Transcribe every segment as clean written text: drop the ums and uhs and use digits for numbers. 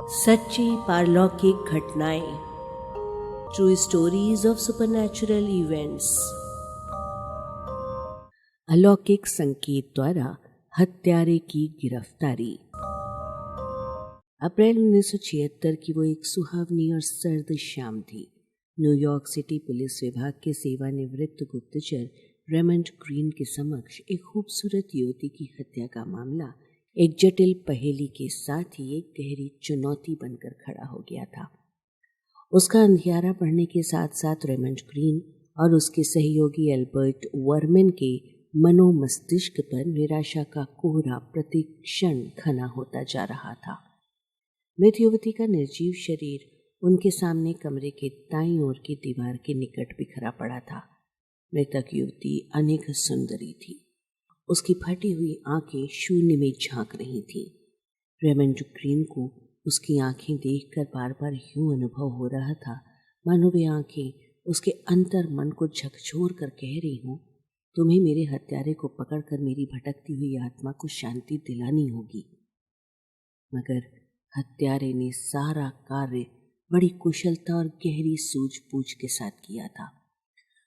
सच्ची पारलौकिक घटनाएं, true stories of supernatural events. अलौकिक संकेत द्वारा हत्यारे की गिरफ्तारी। अप्रैल 1976 की वो एक सुहावनी और सर्द शाम थी। न्यूयॉर्क सिटी पुलिस विभाग के सेवानिवृत्त गुप्तचर रेमंड ग्रीन के समक्ष एक खूबसूरत युवती की हत्या का मामला एक जटिल पहेली के साथ ही एक गहरी चुनौती बनकर खड़ा हो गया था। उसका अंधियारा बढ़ने के साथ साथ रेमंड ग्रीन और उसके सहयोगी एल्बर्ट वर्मन के मनोमस्तिष्क पर निराशा का कोहरा प्रतिक्षण घना होता जा रहा था। मृत युवती का निर्जीव शरीर उनके सामने कमरे के दाईं ओर की दीवार के निकट बिखरा पड़ा था। मृतक युवती अनेक सुंदरी थी। उसकी फटी हुई आंखें शून्य में झांक रही थीं। रेमंड ग्रीन को उसकी आंखें देखकर बार बार यूं अनुभव हो रहा था मानो वे आंखें उसके अंतर मन को झकझोर कर कह रही हों, तुम्हें मेरे हत्यारे को पकड़कर मेरी भटकती हुई आत्मा को शांति दिलानी होगी। मगर हत्यारे ने सारा कार्य बड़ी कुशलता और गहरी सूझबूझ के साथ किया था।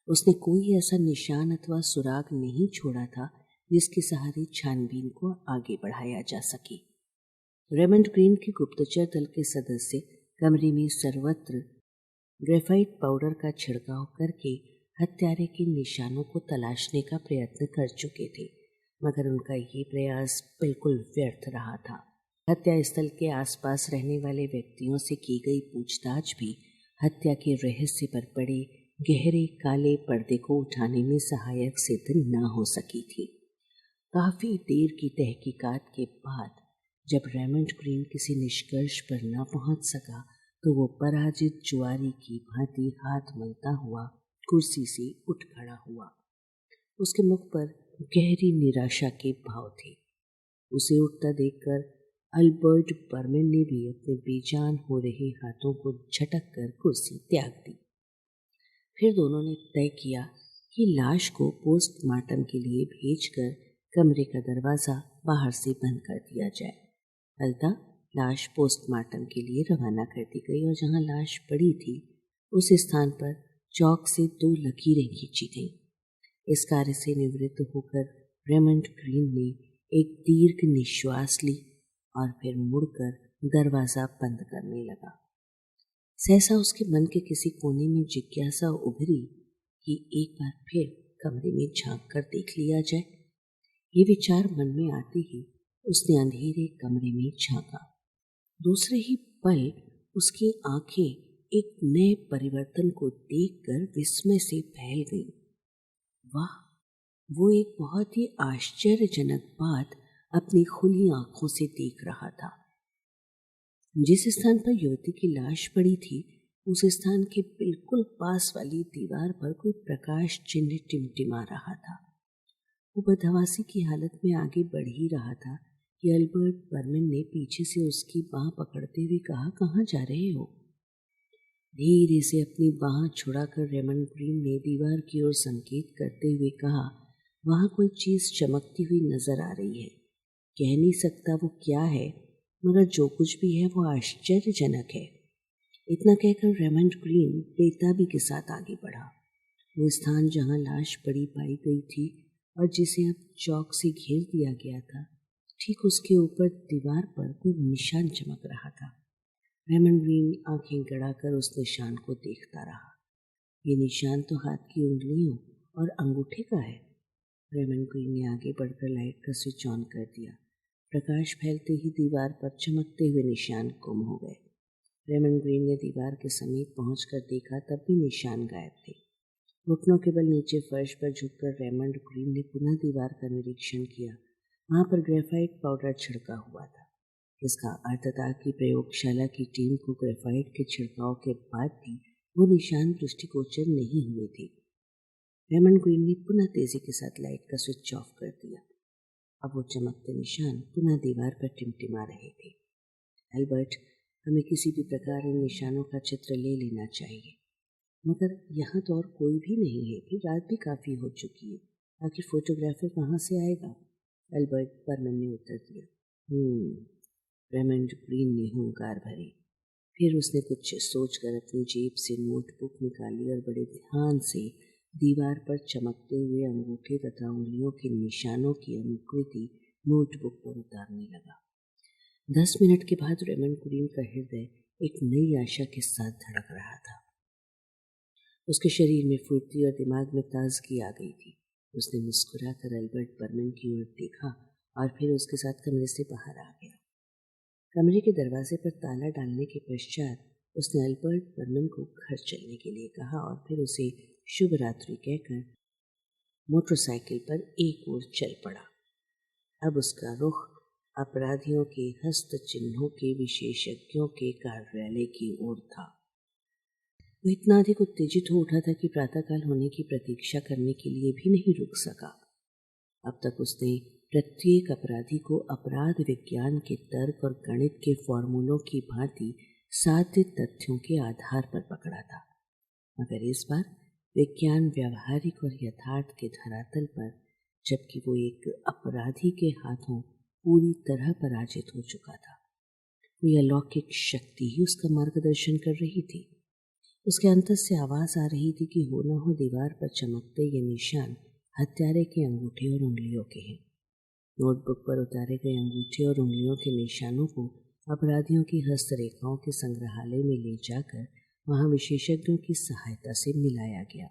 उसने कोई ऐसा निशान अथवा सुराग नहीं छोड़ा था जिसके सहारे छानबीन को आगे बढ़ाया जा सके। रेमंड ग्रीन के गुप्तचर दल के सदस्य कमरे में सर्वत्र ग्रेफाइट पाउडर का छिड़काव करके हत्यारे के निशानों को तलाशने का प्रयत्न कर चुके थे, मगर उनका ये प्रयास बिल्कुल व्यर्थ रहा था। हत्या स्थल के आसपास रहने वाले व्यक्तियों से की गई पूछताछ भी हत्या के रहस्य पर पड़े गहरे काले पर्दे को उठाने में सहायक सिद्ध न हो सकी थी। काफी देर की तहकीकात के बाद जब रेमंड ग्रीन किसी निष्कर्ष पर न पहुंच सका तो वो पराजित जुआरी की भांति हाथ मलता हुआ कुर्सी से उठ खड़ा हुआ। उसके मुख पर गहरी निराशा के भाव थे। उसे उठता देखकर अल्बर्ट बर्मन ने भी अपने बेजान हो रहे हाथों को झटक कर कुर्सी त्याग दी। फिर दोनों ने तय किया कि लाश को पोस्टमार्टम के लिए भेजकर कमरे का दरवाजा बाहर से बंद कर दिया जाए। फलतः लाश पोस्टमार्टम के लिए रवाना कर दी गई और जहां लाश पड़ी थी उस स्थान पर चौक से 2 लकीरें खींची गईं। इस कार्य से निवृत्त होकर रेमंड ग्रीन ने एक दीर्घ निश्वास ली और फिर मुड़कर दरवाजा बंद करने लगा। सहसा उसके मन के किसी कोने में जिज्ञासा उभरी कि एक बार फिर कमरे में झांक कर देख लिया जाए। ये विचार मन में आते ही उसने अंधेरे कमरे में झांका। दूसरे ही पल उसकी आंखें एक नए परिवर्तन को देखकर विस्मय से फैल गईं। वाह, वो एक बहुत ही आश्चर्यजनक बात अपनी खुली आंखों से देख रहा था। जिस स्थान पर युवती की लाश पड़ी थी उस स्थान के बिल्कुल पास वाली दीवार पर कोई प्रकाश चिन्ह टिमटिमा रहा था। वो बदहवासी की हालत में आगे बढ़ ही रहा था कि अल्बर्ट बर्मन ने पीछे से उसकी बाह पकड़ते हुए कहा, कहाँ जा रहे हो? धीरे से अपनी बाह छुड़ाकर रेमंड ग्रीन ने दीवार की ओर संकेत करते हुए कहा, वहां कोई चीज चमकती हुई नजर आ रही है। कह नहीं सकता वो क्या है, मगर जो कुछ भी है वो आश्चर्यजनक है। इतना कहकर रेमंड ग्रीन बेताबी के साथ आगे बढ़ा। वो स्थान जहां लाश पड़ी पाई गई थी और जिसे अब चौक से घेर दिया गया था, ठीक उसके ऊपर दीवार पर कोई निशान चमक रहा था। रेमंड ग्रीन आंखें गड़ाकर उस निशान को देखता रहा। ये निशान तो हाथ की उंगलियों और अंगूठे का है। रेमंड ग्रीन ने आगे बढ़कर लाइट का स्विच ऑन कर दिया। प्रकाश फैलते ही दीवार पर चमकते हुए निशान गुम हो गए। रेमंड ग्रीन ने दीवार के समीप पहुंचकर देखा, तब भी निशान गायब थे। घुटनों के बल नीचे फर्श पर झुककर रेमंड ग्रीन ने पुनः दीवार का निरीक्षण किया। वहां पर ग्रेफाइट पाउडर छिड़का हुआ था। इसका अर्थ था कि प्रयोगशाला की टीम को ग्रेफाइट के छिड़काव के बाद भी वो निशान दृष्टिगोचर नहीं हुए थे। रेमंड ग्रीन ने पुनः तेजी के साथ लाइट का स्विच ऑफ कर दिया। अब वो चमकते निशान पुनः दीवार पर टिमटिमा रहे थे। एल्बर्ट, हमें किसी भी प्रकार इन निशानों का चित्र ले लेना चाहिए, मगर यहाँ तो और कोई भी नहीं है, फिर रात भी काफी हो चुकी है, आखिर फोटोग्राफर कहाँ से आएगा? एल्बर्ट बर्मन ने उत्तर दिया। रेमंड ग्रीन ने हुंकार भरी। फिर उसने कुछ सोचकर अपनी जेब से नोटबुक निकाली और बड़े ध्यान से दीवार पर चमकते हुए अंगूठे तथा उंगलियों के निशानों की अनुकृति नोटबुक पर उतारने लगा। 10 मिनट के बाद रेमंड ग्रीन का हृदय एक नई आशा के साथ धड़क रहा था। उसके शरीर में फुर्ती और दिमाग में ताजगी आ गई थी। उसने मुस्कुराकर अल्बर्ट बर्मन की ओर देखा और फिर उसके साथ कमरे से बाहर आ गया। कमरे के दरवाजे पर ताला डालने के पश्चात उसने अल्बर्ट बर्मन को घर चलने के लिए कहा और फिर उसे शुभ रात्रि कहकर मोटरसाइकिल पर एक ओर चल पड़ा। अब उसका रुख अपराधियों के हस्त चिन्हों के विशेषज्ञों के कार्यालय की ओर था। वो इतना अधिक उत्तेजित हो उठा था कि प्रातःकाल होने की प्रतीक्षा करने के लिए भी नहीं रुक सका। अब तक उसने प्रत्येक अपराधी को अपराध विज्ञान के तर्क और गणित के फॉर्मूलों की भांति साध्य तथ्यों के आधार पर पकड़ा था, मगर इस बार विज्ञान व्यावहारिक और यथार्थ के धरातल पर, जबकि वो एक अपराधी के हाथों पूरी तरह पराजित हो चुका था। कोई अलौकिक शक्ति ही उसका मार्गदर्शन कर रही थी। उसके अंतर से आवाज आ रही थी कि हो न हो दीवार पर चमकते ये निशान हत्यारे के अंगूठे और उंगलियों के हैं। नोटबुक पर उतारे गए अंगूठे और उंगलियों के निशानों को अपराधियों की हस्तरेखाओं के संग्रहालय में ले जाकर वहां विशेषज्ञों की सहायता से मिलाया गया।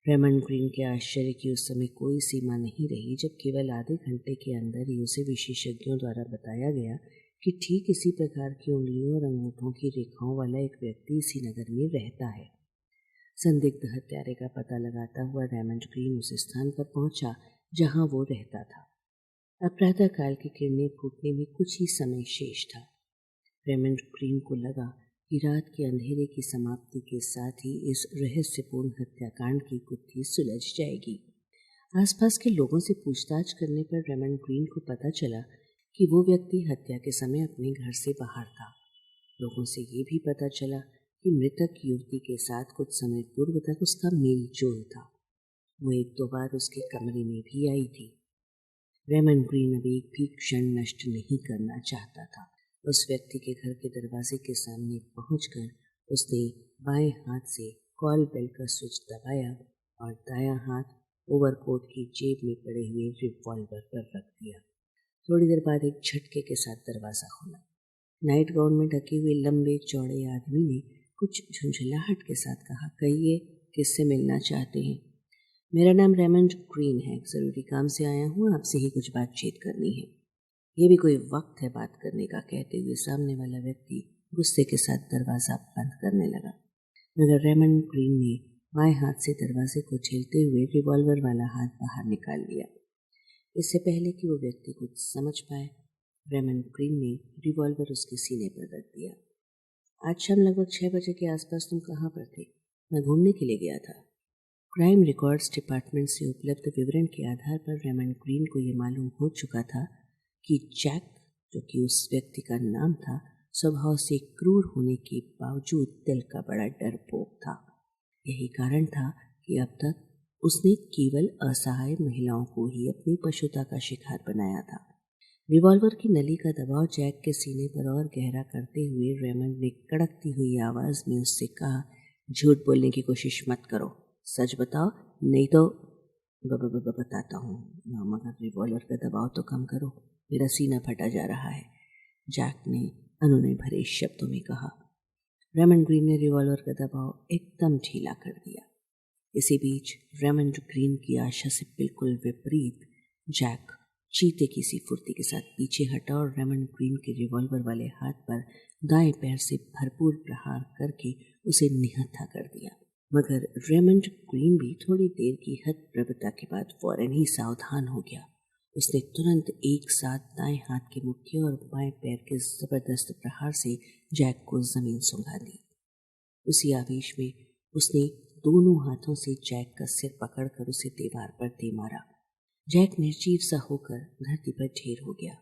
रेमंड ग्रीन के आश्चर्य की उस समय कोई सीमा नहीं रही जब केवल आधे घंटे के अंदर ही उसे विशेषज्ञों द्वारा बताया गया कि ठीक इसी प्रकार की उंगलियों और अंगूठों की रेखाओं वाला एक व्यक्ति इसी नगर में रहता है। संदिग्ध हत्यारे का पता लगाता हुआ रेमंड ग्रीन उस स्थान पर पहुंचा जहां वो रहता था। अब प्रातःकाल की किरणें फूटने में कुछ ही समय शेष था। रेमंड ग्रीन को लगा कि रात के अंधेरे की समाप्ति के साथ ही इस रहस्यपूर्ण हत्याकांड की गुत्थी सुलझ जाएगी। आसपास के लोगों से पूछताछ करने पर रेमंड ग्रीन को पता चला कि वो व्यक्ति हत्या के समय अपने घर से बाहर था। लोगों से ये भी पता चला कि मृतक युवती के साथ कुछ समय पूर्व तक उसका मेल जोल था। वो एक दो बार उसके कमरे में भी आई थी। रेमंड ग्रीन अब एक भी क्षण नष्ट नहीं करना चाहता था। उस व्यक्ति के घर के दरवाजे के सामने पहुंचकर उसने बाएं हाथ से कॉल बेल का स्विच दबाया और दायां हाथ ओवरकोट की जेब में पड़े हुए रिवॉल्वर पर रख दिया। थोड़ी देर बाद एक झटके के साथ दरवाजा खुला। नाइट गाउन में ढके हुए लंबे चौड़े आदमी ने कुछ झुंझलाहट के साथ कहा, कहिए किससे मिलना चाहते हैं? मेरा नाम रेमंड ग्रीन है, जरूरी काम से आया हूँ, आपसे ही कुछ बातचीत करनी है। ये भी कोई वक्त है बात करने का, कहते हुए सामने वाला व्यक्ति गुस्से के साथ दरवाजा बंद करने लगा। मगर रेमंड ग्रीन ने बाएं हाथ से दरवाजे को झेलते हुए रिवॉल्वर वाला हाथ बाहर निकाल लिया। इससे पहले कि वो व्यक्ति कुछ समझ पाए, रेमंड ग्रीन ने रिवॉल्वर उसके सीने पर रख दिया। आज शाम लगभग 6 बजे के आसपास तुम कहाँ पर थे? मैं घूमने के लिए गया था। क्राइम रिकॉर्ड्स डिपार्टमेंट से उपलब्ध विवरण के आधार पर रेमंड ग्रीन को ये मालूम हो चुका था कि जैक, जो कि उस व्यक्ति का नाम था, स्वभाव से क्रूर होने के बावजूद दिल का बड़ा डरपोक था। यही कारण था कि अब तक उसने केवल असहाय महिलाओं को ही अपनी पशुता का शिकार बनाया था। रिवॉल्वर की नली का दबाव जैक के सीने पर और गहरा करते हुए रेमंड ने कड़कती हुई आवाज में उससे कहा, झूठ बोलने की कोशिश मत करो, सच बताओ, नहीं तो बताता हूँ, मगर रिवॉल्वर का दबाव तो कम करो, मेरा सीना फटा जा रहा है, जैक ने अनुनय भरे शब्दों में कहा। रेमंड ग्रीन ने रिवॉल्वर का दबाव एकदम ढीला कर दिया। इसी बीच रेमंड ग्रीन की आशा से बिल्कुल विपरीत जैक चीते की सी फुर्ती के साथ पीछे हटा और रेमंड ग्रीन के रिवॉल्वर वाले हाथ पर दाएं पैर से भरपूर प्रहार करके उसे निहत्था कर दिया। मगर रेमंड ग्रीन भी थोड़ी देर की हतप्रभता के बाद फौरन ही सावधान हो गया। उसने तुरंत एक साथ दाएं हाथ के मुक्के और बाएं पैर के जबरदस्त प्रहार से जैक को जमीन सुंघा दी। उसी आवेश में उसने दोनों हाथों से जैक का सिर पकड़कर उसे दीवार पर दे मारा। जैक निर्जीव सा होकर धरती पर ढेर हो गया।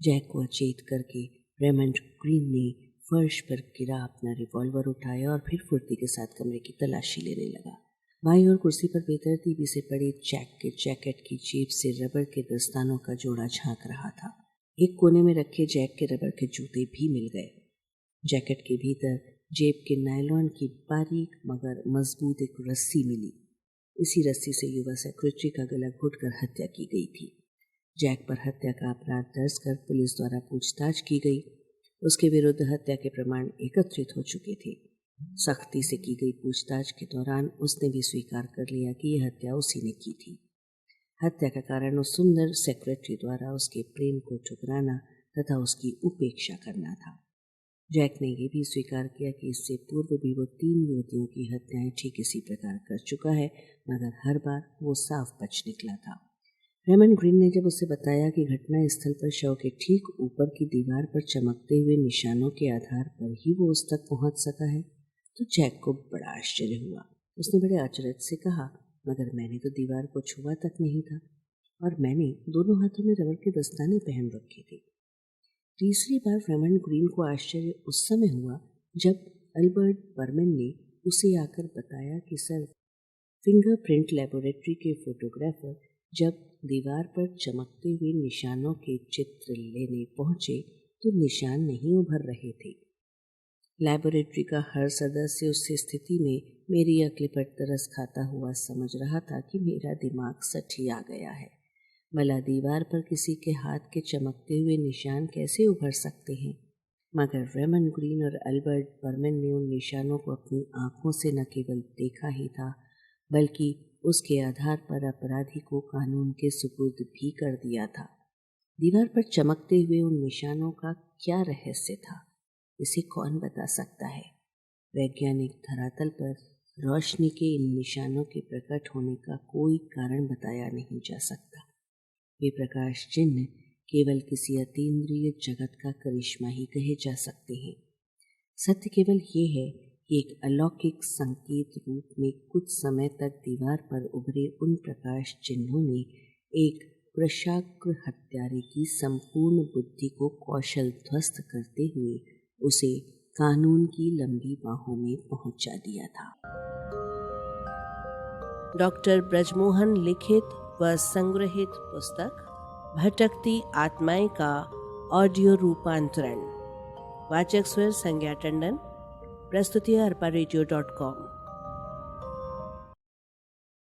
जैक को अचेत करके रेमंड ग्रीन ने फर्श पर गिरा अपना रिवॉल्वर उठाया और फिर फुर्ती के साथ कमरे की तलाशी लेने लगा। बाईं ओर कुर्सी पर बेतरतीबी से पड़े जैक के जैकेट की जेब से रबड़ के दस्तानों का जोड़ा झांक रहा था। एक कोने में रखे जैक के रबर के जूते भी मिल गए। जैकेट के भीतर जेब के नायलॉन की बारीक मगर मजबूत एक रस्सी मिली। इसी रस्सी से युवा सेक्रेटरी का गला घोटकर हत्या की गई थी। जैक पर हत्या का अपराध दर्ज कर पुलिस द्वारा पूछताछ की गई। उसके विरुद्ध हत्या के प्रमाण एकत्रित हो चुके थे। सख्ती से की गई पूछताछ के दौरान उसने भी स्वीकार कर लिया कि यह हत्या उसी ने की थी। हत्या का कारण उस सुंदर सेक्रेटरी द्वारा उसके प्रेम को ठुकराना तथा उसकी उपेक्षा करना था। जैक ने यह भी स्वीकार किया कि इससे पूर्व भी वो 3 युवतियों की हत्याएं ठीक इसी प्रकार कर चुका है, मगर हर बार वो साफ बच निकला था। रेमंड ग्रीन ने जब उसे बताया कि घटना स्थल पर शव के ठीक ऊपर की दीवार पर चमकते हुए निशानों के आधार पर ही वो उस तक पहुंच सका है, तो जैक को बड़ा आश्चर्य हुआ। उसने बड़े अचरज से कहा, मगर मैंने तो दीवार को छुआ तक नहीं था और मैंने दोनों हाथों में रबर के दस्ताने पहन रखे थे। तीसरी बार रेमंड ग्रीन को आश्चर्य उस समय हुआ जब अल्बर्ट बर्मन ने उसे आकर बताया कि सर, फिंगरप्रिंट लेबोरेटरी के फोटोग्राफर जब दीवार पर चमकते हुए निशानों के चित्र लेने पहुंचे तो निशान नहीं उभर रहे थे। लेबोरेटरी का हर सदस्य उस स्थिति में मेरी अक्ल पर तरस खाता हुआ समझ रहा था कि मेरा दिमाग सठिया गया है। भला दीवार पर किसी के हाथ के चमकते हुए निशान कैसे उभर सकते हैं? मगर रेमंड ग्रीन और अल्बर्ट बर्मन ने उन निशानों को अपनी आंखों से न केवल देखा ही था, बल्कि उसके आधार पर अपराधी को कानून के सुपुर्द भी कर दिया था। दीवार पर चमकते हुए उन निशानों का क्या रहस्य था, इसे कौन बता सकता है? वैज्ञानिक धरातल पर रोशनी के इन निशानों के प्रकट होने का कोई कारण बताया नहीं जा सकता। वे प्रकाश चिन्ह केवल किसी अतीन्द्रिय जगत का करिश्मा ही कहे जा सकते हैं। सत्य केवल ये है कि एक अलौकिक संकेत रूप में कुछ समय तक दीवार पर उभरे उन प्रकाश चिन्हों ने एक कृशाग्र हत्यारे की संपूर्ण बुद्धि को कौशल ध्वस्त करते हुए उसे कानून की लंबी बाहों में पहुंचा दिया था। डॉक्टर ब्रजमोहन लिखित व संग्रहित पुस्तक भटकती आत्माएं का ऑडियो रूपांतरण। वाचक स्वर संज्ञा टंडन। प्रस्तुति arparadio.com।